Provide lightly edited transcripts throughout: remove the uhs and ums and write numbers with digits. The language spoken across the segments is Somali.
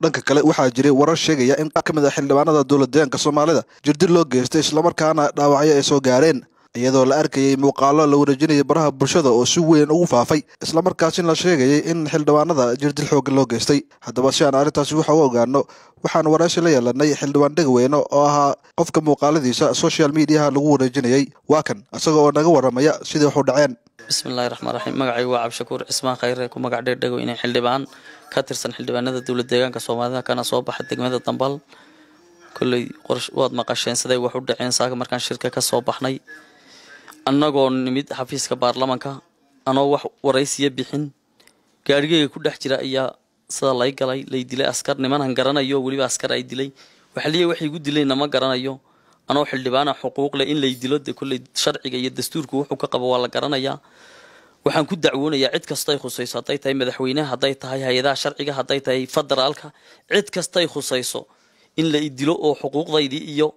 dhanka kale waxaa jiray warar sheegaya in qaar ka mid ah xildhibaanada dowladdeegaanka Soomaalida jirdil loo geystay isla markaana dhaawacyo ay soo gaareen iyadoo la arkayay muuqaallo la wareejinayay baraha bulshada oo si weyn ugu faafay isla markaasina la sheegayay in xildhibaanada jirdil xoog loo geystay haddaba si aan arrintaasi waxa u ogaano waxaan waraysi la yeelanay xildhibaan Dhegweyne oo ahaa qofka muuqaaladiisa social media lagu wareejinayay waa kan asagoo naga waramaya sidii wax u dhaceen bismillaahir rahmaanir rahiim magacaygu waa Cabshakuur Cismaan Khayre ku magac dheer Dhegweyne xildhibaan ka tirsan xildhibaanada dowladdeegaanka Soomaalida kana soo baxay degmada Dambal kulay qorsh waad maqasheen siday wax u dhaceen saaga markaan shirka ka soo baxnay annagoo nimid xafiiska baarlamaanka anoo wax waraysiyo bixin gaarigeyga ku dhex jira ayaa sida lay galay lay dilay askar niman garanayo waliba askar ay dilay waxay igu dilayna ma garanayo anoo xildhibaana xuquuq leh in lay dilo kulay sharciga iyo dastuurku wuxuu ka qabo waa la garanayaa waxaan ku dacwoonayaa cid kasta ay khusayso haday tahay madaxweynaha haday tahay hay'adaha sharciga haday tahay federaalka cid kasta ay khusayso in la dilo oo xuquuqdaydii iyo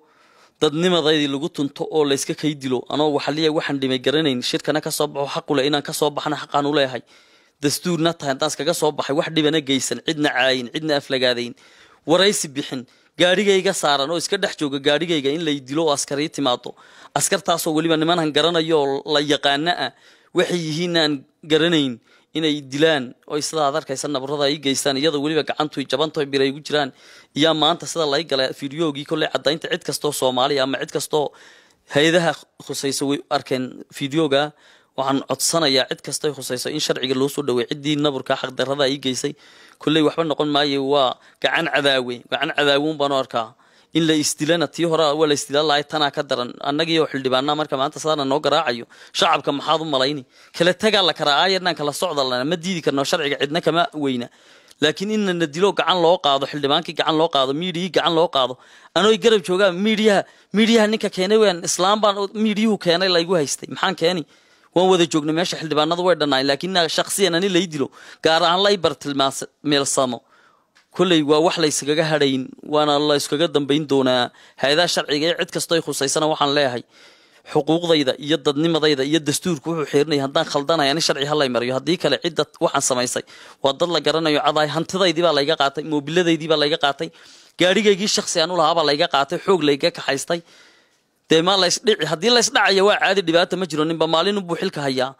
dadnimadaydi lagu tunto oo la iska kay dilo anoo waxaan dhimay garanayn shirkana ka soo baxo xaq u leh inaan ka soo baxna xaqaan u leeyahay dastuurna tahay intaas kaga soo baxay wax dhibana geysan cidna caayin cidna aflagaadayn waraysi bixin gaarigayga saaran oo iska dhex jooga gaarigayga in la dilo oo askari timaado askartaasoo waliba niman garanayo la yaqaana waxay yihiin aan garanayn inay dilaan oo sida aad arkaysan nabarada ay geystaan iyadoo waliba gacantu jabanto biray ugu jiraan iyo maanta sida la galay fiidiyoogii kulay cadaynta cid kasto Soomaaliya ama cid kasto hay'adaha khusayso way arkeen fiidiyooga waxaan codsanayaa cid kasta khusayso in sharciga loo soo dhaweey cidii nabarka xaq darrada ay geysay kulay waxba noqon maayo waa gacan cadaawoon baan arkaa in la istilana tii hore wala istilaa tana ka daran annagii oo xildhibaanna marka maanta saarna noo garaacayo shacabka maxaad u malayni kala taga la karaayadna kala socdalana ma diidi karno sharciga cidna kama weyna laakiin in la dilo gacan loo qaado xildhibaankii gacan loo qaado media gacan loo qaado anoo garab jooga media ninka keenay waan islaam baan media keenay la igu haystay maxaan keenay waan wada joognay meesha xildhibaanadu way dhanay laakiin shakhsiyan ani la dilo gaar ahaan la bartilmaas meelsamo kulay waa wax la iskaga harayn waana la iskaga dambeyn doonaa hay'adaha sharciga cid kasta ay khusaysana waxaan leeyahay xuquuqdayda iyo dadnimadayda iyo dastuurku wuxuu xeernay haddaan khaldanahay ani sharci halay mariyo haddii kale cid waxaan samaysay waa dad la garanayo caday hantidaydii baa la iga qaatay moobiladeydii baa la iga qaatay gaarigaygii shakhsi aan u lahaa baa la iga qaatay xoog la iga kaxaystay deema la isdhici haddii la isdhacayo waa caadi dhibaato ma jiro ninba maalin uu xilka hayaa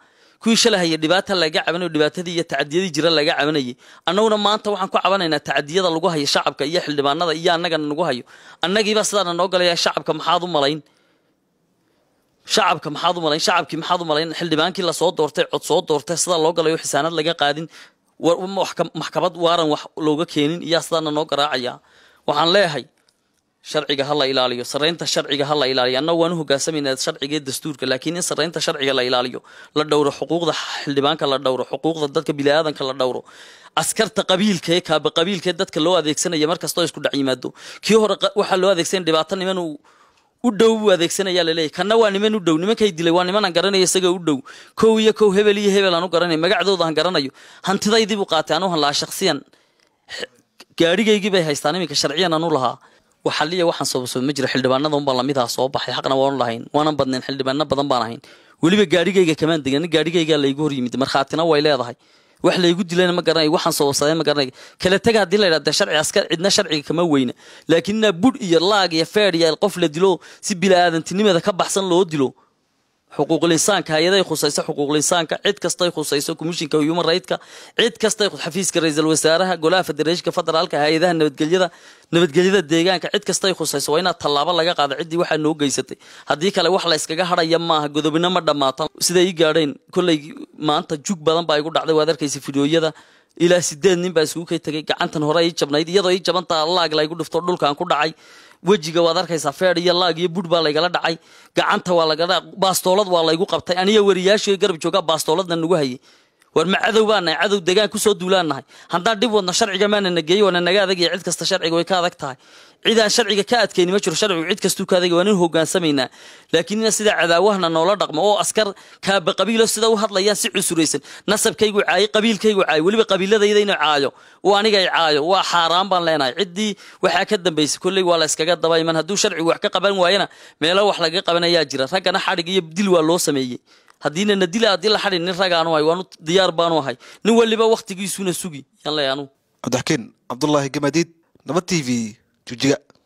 kuwii shalay dhibaato laga cabanayo dhibaatadii iyo tacadiyadii jira laga cabanayay annaguna maanta waxaan ku cabanaynaa tacadiyada lagu hayo shacabka iyo xildhibaanada iyo annagana nagu hayo annagiiba sidaan noo galaya shacabka maxaad u malayn shacabkii maxaad u malayn xildhibaankii la soo doortay cod soo doortay sida loo galayo xisaanad laga qaadin maxkamad waaran wax looga keenin iyo sidaan noo garaacaya waxaan leeyahay sharciga hal la ilaaliyo sareynta sharciga hal la ilaaliyo anna waan hoggaansameynaa sharciga dastuurka laakiin in sareynta sharciga la ilaaliyo la dhowro xuquuqda xildhibaanka la dhowro xuquuqda dadka bilaadanka la dhowro askarta qabiilkee dadka loo adeegsanaya markasta isku dhac yimaado kii hore waxa loo adeegsan dhibaato niman u dhow adeegsanaya la leeyahay kana waa niman u dhow nimankay dilay waa niman aan garanayo isaga u dhow kow hebel aan u garanayo magacdooda aan garanayo hantidaydii buu qaatay anuu la shakhsiyan gaarigaygii bay haystaan iminka sharciyan anu lahaa waxaliya waxaan soo ma jiro xildhibaanada un baan lamid ah soo baxay xaqna waan lahayn waanan badnayn xildhibaano badan baan ahayn waliba gaarigayga kamaan degan gaarigayga la igu hor yimid marxaatina way leedahay wax la igu dilayna ma garanay waxaan soo wasaday ma garanay kala taga hadii la yiraahdo sharci askar cidna sharciga kama weyna laakiin bud iyo laag iyo feer iyo qof la dilo si bilaadantinimada ka baxsan loo dilo xuquuqul insaanka hay'adaha khusayso xuquuqul insaanka cid kasta ay khusayso komishinka human rights-ka cid kasta ay xafiiska ra'iisul wasaaraha golaha federaalka federaalka hay'adaha nabadgelyada deegaanka cid kasta ay khusayso waa inaad tallaabo laga qaado cidii waxa noo geysatay haddii kale wax la iskaga haraya maaha godobina ma dhamaato sida ay gaadheen kulay maanta jug badan baa igu dhacday waad arkaysa fiidiyooyada ilaa 8 nin baa isugu kay tagay gacantan hore ay jabnayd iyadoo ay jabanta laag la igu dhifto dhulkaan ku dhacay wajiga waad arkaysaa feer iyo laag iyo bud baa la igala dhacay gacanta waa laga baastoolad waa la igu qabtay aniga wariyaashii garab jooga baastooladna nagu hayay war ma cadow baan cadow deegaan ku soo duulaanahay haddaan dib wadna sharciga maana nageeyo wana naga adag cid kasta sharciga way ka adag tahay cid aan sharciga ka adkeyn ma jiro sharcigu cid kastu ka adag waan hoggaansameynaa laakiin sida cadaawahna noola dhaqmo oo askar ka qabiilo sida u hadlayaan si cusureysan nasabkaygu caay qabiilkaygu caay waliba qabiiladayda inay caayo oo aniga ay caayo waa xaraam baan leenahay cidii waxa ka dambeysay kulay waa la iskaga dabayman haduu sharcigu wax ka qaban waayana meelo wax laga qabanaya jira ragana xarig iyo dil waa loo sameeyay haddiina nadila hadii la xarin nin ragaanu ay waanu diyaar baanu ahay nin waliba waqtigiisuna sugi yan leeyanu Abdullah Gamadid nabad TV joojiga